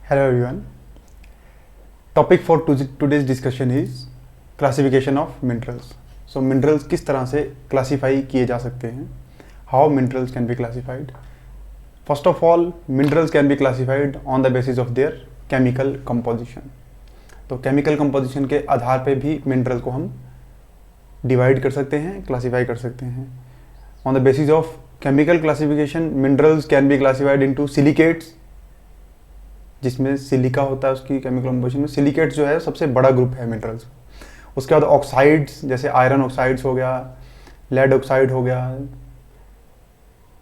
Hello everyone. Topic for today's discussion is classification of minerals. So minerals किस तरह से classify किए जा सकते हैं? How minerals can be classified? First of all, minerals can be classified on the basis of their chemical composition. तो chemical composition के आधार पे भी mineral को हम divide कर सकते हैं, classify कर सकते हैं. On the basis of chemical classification, minerals can be classified into silicates, जिसमें सिलिका होता है उसकी केमिकल कंपोजिशन में. सिलिकेट्स जो है सबसे बड़ा ग्रुप है मिनरल्स. उसके बाद ऑक्साइड्स जैसे आयरन ऑक्साइड्स हो गया, लेड ऑक्साइड हो गया,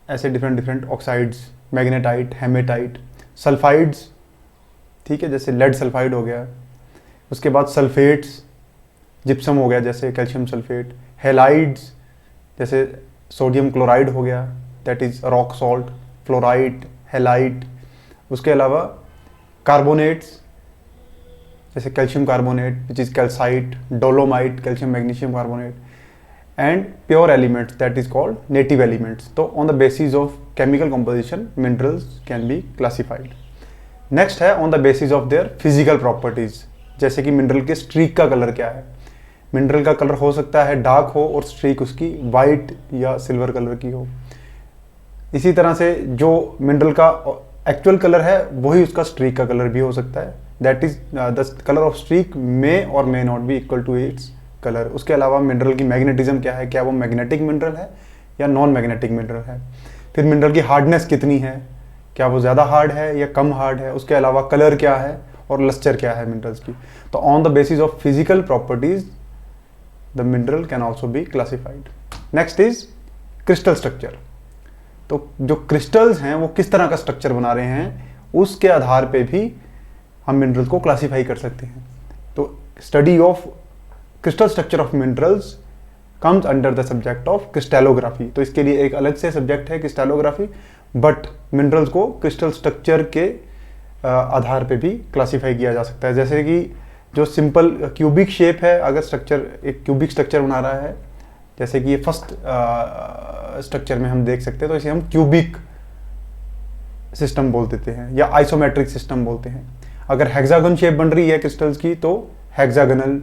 ऐसे different oxides, magnetite, haematite, sulphides, ठीक है, जैसे लेड सल्फाइड हो गया. उसके बाद सल्फेट्स, जिप्सम हो गया जैसे कैल्शियम सल्फेट, हेलाइड्स जैसे सोडियम क्लोराइड हो गया, that is rock salt, fluoride, halite. उसके अलावा कार्बोनेट्स जैसे calcium carbonate which is calcite, dolomite, calcium magnesium carbonate, and pure elements that is called native elements. तो on the basis of chemical composition minerals can be classified. Next है on the basis of their physical properties, जैसे कि mineral के streak का colour क्या है. Mineral का colour हो सकता है डार्क हो और स्ट्रीक उसकी वाइट या सिल्वर कलर की हो. इसी तरह से जो मिनरल का एक्चुअल कलर है वही उसका स्ट्रीक का कलर भी हो सकता है. That is the colour of streak may और may not be equal to its colour. उसके अलावा मिनरल की मैग्नेटिज्म क्या है, क्या वो मैग्नेटिक मिनरल है या नॉन मैग्नेटिक मिनरल है. फिर मिनरल की हार्डनेस कितनी है, क्या वो ज़्यादा हार्ड है या कम हार्ड है. उसके अलावा कलर क्या है और लस्टर क्या है मिनरल्स की. तो on the basis of physical properties the mineral can also be classified. Next is crystal structure. तो जो क्रिस्टल्स हैं वो किस तरह का स्ट्रक्चर बना रहे हैं उसके आधार पे भी हम मिनरल्स को क्लासिफाई कर सकते हैं. तो study of crystal structure of minerals comes under the subject of crystallography. तो इसके लिए एक अलग से सब्जेक्ट है क्रिस्टलोग्राफी, बट मिनरल्स को क्रिस्टल स्ट्रक्चर के आधार पे भी क्लासिफाई किया जा सकता है. जैसे कि जो सिंपल क्यूबिक शेप है, अगर स्ट्रक्चर एक क्यूबिक स्ट्रक्चर बना रहा है, जैसे कि ये फर्स्ट स्ट्रक्चर में हम देख सकते हैं, तो इसे हम क्यूबिक सिस्टम बोल देते हैं या आइसोमेट्रिक सिस्टम बोलते हैं. अगर हेक्सागन शेप बन रही है क्रिस्टल्स की तो हेक्सागनल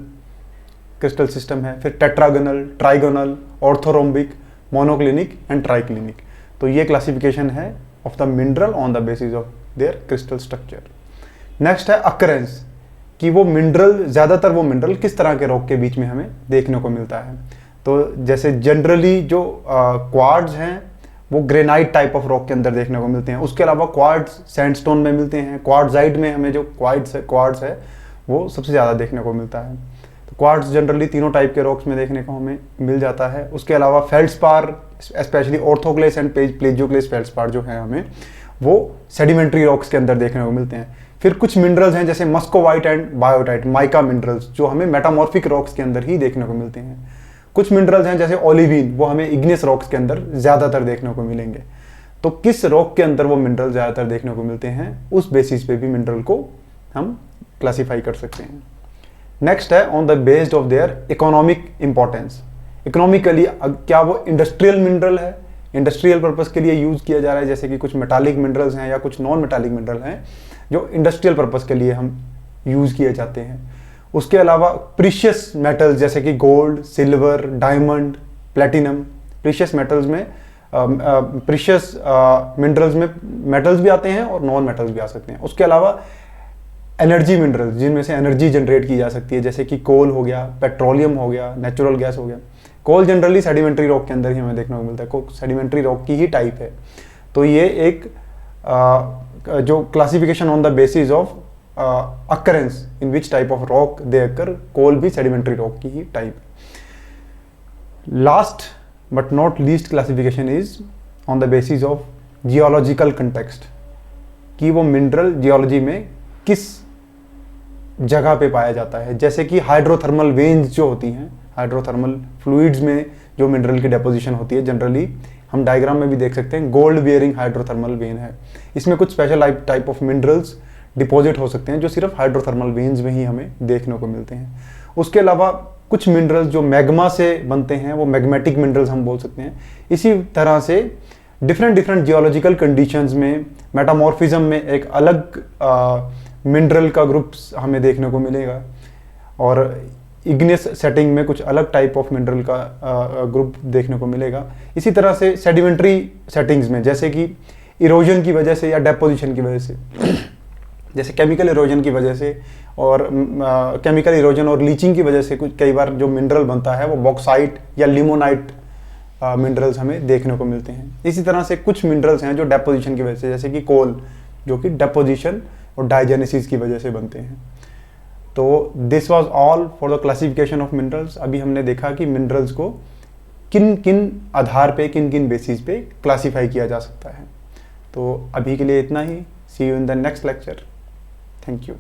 क्रिस्टल सिस्टम है. फिर tetragonal, trigonal, orthorhombic, monoclinic and triclinic. तो ये क्लासिफिकेशन है of the mineral on the basis of there crystal structure. Next है अकरेंस, कि वो मिनरल, ज़्यादातर वो मिनरल किस तरह के रॉक के बीच में हमें देखने को मिलता है. तो जैसे जनरली जो क्वार्ट्ज हैं वो ग्रेनाइट टाइप ऑफ रॉक के अंदर देखने को मिलते हैं. उसके अलावा क्वार्ट्ज सैंडस्टोन में मिलते हैं. क्वार्ट्जाइट में हमें जो क्वार्ट्ज है वो सबसे ज़्यादा देखने को मिलता है. तो क्वार्ट्ज जनरली तीनों टाइप के रॉक्स में देखने को हमें मिल जाता है. उसके अलावा फेल्ड्स्पार, स्पेशली ऑर्थोक्लेस एंड प्लेजियोक्लेस फेल्ड्स्पार जो है हमें वो सेडिमेंट्री रॉक्स के अंदर देखने को मिलते हैं. फिर कुछ मिनरल्स हैं जैसे muscovite and biotite, mica minerals, जो हमें मेटामॉर्फिक रॉक्स के अंदर ही देखने को मिलते हैं. कुछ मिनरल्स हैं जैसे ओलिवीन, वो हमें इग्नियस रॉक्स के अंदर ज़्यादातर देखने को मिलेंगे. तो किस रॉक के अंदर वो मिनरल ज़्यादातर देखने को मिलते हैं उस बेसिस पे भी मिनरल को हम क्लासीफाई कर सकते हैं. नेक्स्ट है on the based of their economic importance. Economically क्या वो इंडस्ट्रियल मिनरल है, इंडस्ट्रियल पर्पस के लिए यूज़ किया जा रहा है. जैसे कि कुछ मेटालिक मिनरल्स हैं या कुछ नॉन मेटालिक मिनरल हैं जो इंडस्ट्रियल पर्पस के लिए हम यूज़ किए जाते हैं. उसके अलावा प्रीशियस मेटल्स जैसे कि gold, silver, diamond, platinum. Precious metals में प्रीशियस मिनरल्स में मेटल्स भी आते हैं और नॉन मेटल्स भी आ सकते हैं. उसके अलावा एनर्जी मिनरल्स जिनमें से एनर्जी जनरेट की जा सकती है, जैसे कि कोल हो गया, पेट्रोलियम हो गया, नेचुरल गैस हो गया. कोल जनरली सेडिमेंट्री रॉक के अंदर ही हमें देखने को मिलता है, सेडिमेंट्री रॉक की ही टाइप है. तो ये एक जो classification on the basis of occurrence in which type of rock they occur, coal भी सेडिमेंट्री रॉक की ही type. Last but not least classification is on the basis of geological context, कि वो मिनरल जियोलॉजी में किस जगह पे पाया जाता है. जैसे कि हाइड्रोथर्मल वेन्स जो होती हैं, हाइड्रोथर्मल फ्लूइड्स में जो मिनरल की डेपोजिशन होती है, जनरली हम डायग्राम में भी देख सकते हैं, गोल्ड बियरिंग हाइड्रोथर्मल वेन है. इसमें कुछ special type of minerals deposit हो सकते हैं जो सिर्फ हाइड्रोथर्मल वेन्स में ही हमें देखने को मिलते हैं. उसके अलावा कुछ मिनरल्स जो मैग्मा से बनते हैं वो मैग्मेटिक मिनरल्स हम बोल सकते हैं. इसी तरह से डिफरेंट जियोलॉजिकल कंडीशंस में मेटामॉर्फिज्म में एक अलग मिनरल का ग्रुप्स हमें देखने को मिलेगा, और इग्नियस सेटिंग में कुछ अलग टाइप ऑफ मिनरल का ग्रुप देखने को मिलेगा। इसी तरह से सेडिमेंट्री सेटिंग्स में, जैसे कि इरोजन की वजह से या डेपोजिशन की वजह से, जैसे केमिकल इरोजन की वजह से और केमिकल इरोजन और लीचिंग की वजह से कुछ कई बार जो मिनरल बनता है वो बॉक्साइट या लिमोनाइट मिनरल्स हमें देखने को मिलते हैं। इसी तरह से कुछ मिनरल्स हैं जो डेपोजिशन की वजह से, जैसे कि कोल, जो कि डेपोजिशन और डाइजेनेसिस की वजह से बनते हैं। तो this was all for the classification of minerals. अभी हमने देखा कि मिनरल्स को किन किन आधार पे, किन किन बेसिस पे क्लासीफाई किया जा सकता है। तो अभी के लिए इतना ही। See you in the next lecture. Thank you.